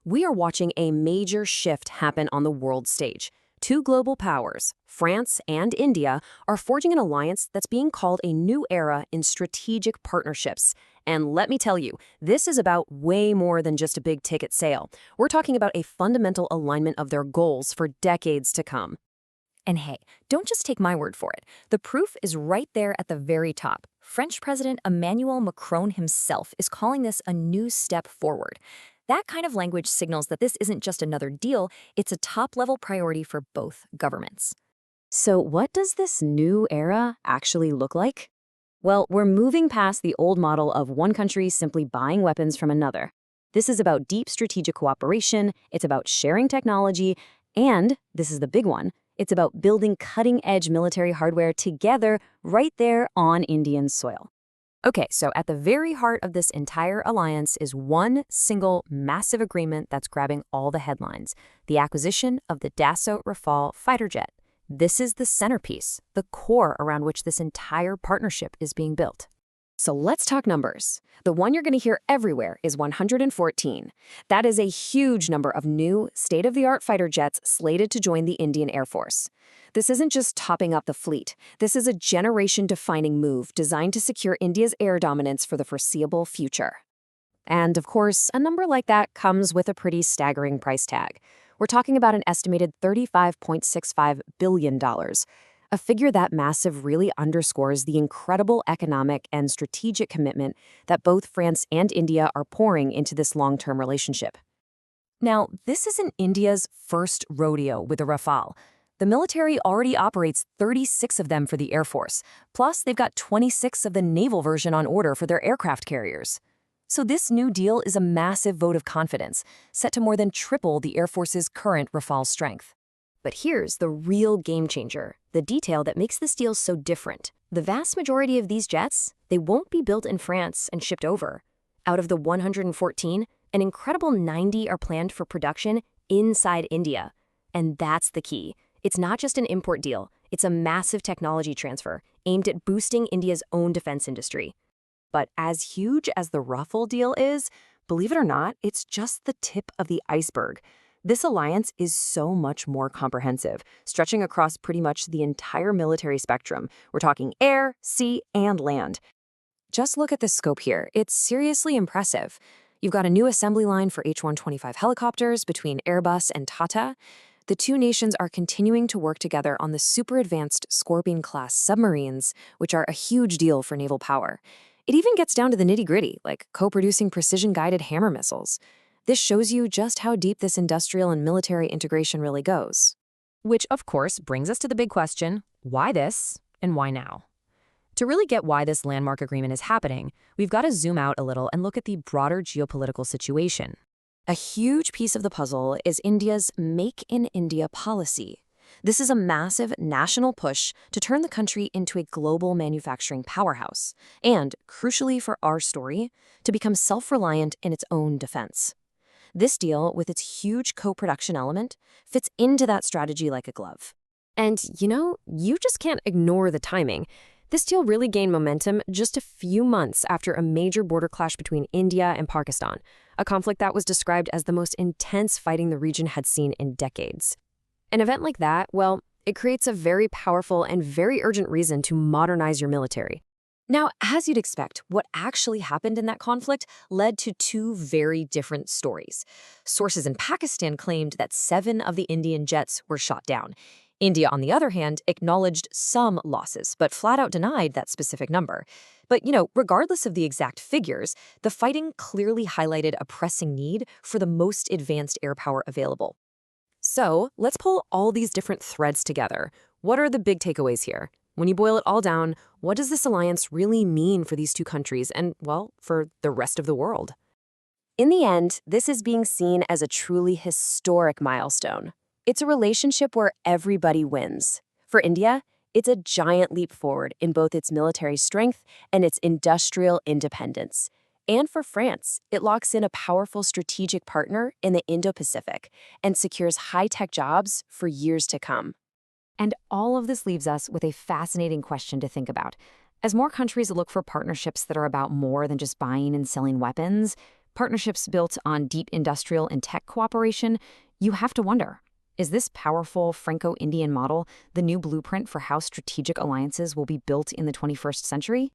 We are watching a major shift happen on the world stage. Two global powers, France and India, are forging an alliance that's being called a new era in strategic partnerships. And let me tell you, this is about way more than just a big ticket sale. We're talking about a fundamental alignment of their goals for decades to come. And hey, don't just take my word for it. The proof is right there at the very top. French President Emmanuel Macron himself is calling this a new step forward. That kind of language signals that this isn't just another deal, it's a top-level priority for both governments. So what does this new era actually look like? Well, we're moving past the old model of one country simply buying weapons from another. This is about deep strategic cooperation, it's about sharing technology, and, this is the big one, it's about building cutting-edge military hardware together right there on Indian soil. Okay, so at the very heart of this entire alliance is one single massive agreement that's grabbing all the headlines, the acquisition of the Dassault Rafale fighter jet. This is the centerpiece, the core around which this entire partnership is being built. So let's talk numbers. The one you're going to hear everywhere is 114. That is a huge number of new, state-of-the-art fighter jets slated to join the Indian Air Force. This isn't just topping up the fleet. This is a generation-defining move designed to secure India's air dominance for the foreseeable future. And of course, a number like that comes with a pretty staggering price tag. We're talking about an estimated $35.65 billion. A figure that massive really underscores the incredible economic and strategic commitment that both France and India are pouring into this long-term relationship. Now, this isn't India's first rodeo with the Rafale. The military already operates 36 of them for the Air Force, plus they've got 26 of the naval version on order for their aircraft carriers. So this new deal is a massive vote of confidence, set to more than triple the Air Force's current Rafale strength. But here's the real game changer, the detail that makes this deal so different. The vast majority of these jets, they won't be built in France and shipped over. Out of the 114, an incredible 90 are planned for production inside India. And that's the key. It's not just an import deal, it's a massive technology transfer aimed at boosting India's own defense industry. But as huge as the Rafale deal is, believe it or not, it's just the tip of the iceberg. This alliance is so much more comprehensive, stretching across pretty much the entire military spectrum. We're talking air, sea, and land. Just look at the scope here. It's seriously impressive. You've got a new assembly line for H-125 helicopters between Airbus and Tata. The two nations are continuing to work together on the super-advanced Scorpion-class submarines, which are a huge deal for naval power. It even gets down to the nitty-gritty, like co-producing precision-guided hammer missiles. This shows you just how deep this industrial and military integration really goes. Which, of course, brings us to the big question, why this and why now? To really get why this landmark agreement is happening, we've got to zoom out a little and look at the broader geopolitical situation. A huge piece of the puzzle is India's Make in India policy. This is a massive national push to turn the country into a global manufacturing powerhouse, and, crucially for our story, to become self-reliant in its own defense. This deal, with its huge co-production element, fits into that strategy like a glove. And, you just can't ignore the timing. This deal really gained momentum just a few months after a major border clash between India and Pakistan, a conflict that was described as the most intense fighting the region had seen in decades. An event like that, well, it creates a very powerful and very urgent reason to modernize your military. Now, as you'd expect, what actually happened in that conflict led to two very different stories. Sources in Pakistan claimed that 7 of the Indian jets were shot down. India, on the other hand, acknowledged some losses, but flat out denied that specific number. But, regardless of the exact figures, the fighting clearly highlighted a pressing need for the most advanced air power available. So, let's pull all these different threads together. What are the big takeaways here? When you boil it all down, what does this alliance really mean for these two countries and, well, for the rest of the world? In the end, this is being seen as a truly historic milestone. It's a relationship where everybody wins. For India, it's a giant leap forward in both its military strength and its industrial independence. And for France, it locks in a powerful strategic partner in the Indo-Pacific and secures high-tech jobs for years to come. And all of this leaves us with a fascinating question to think about. As more countries look for partnerships that are about more than just buying and selling weapons, partnerships built on deep industrial and tech cooperation, you have to wonder, is this powerful Franco-Indian model the new blueprint for how strategic alliances will be built in the 21st century?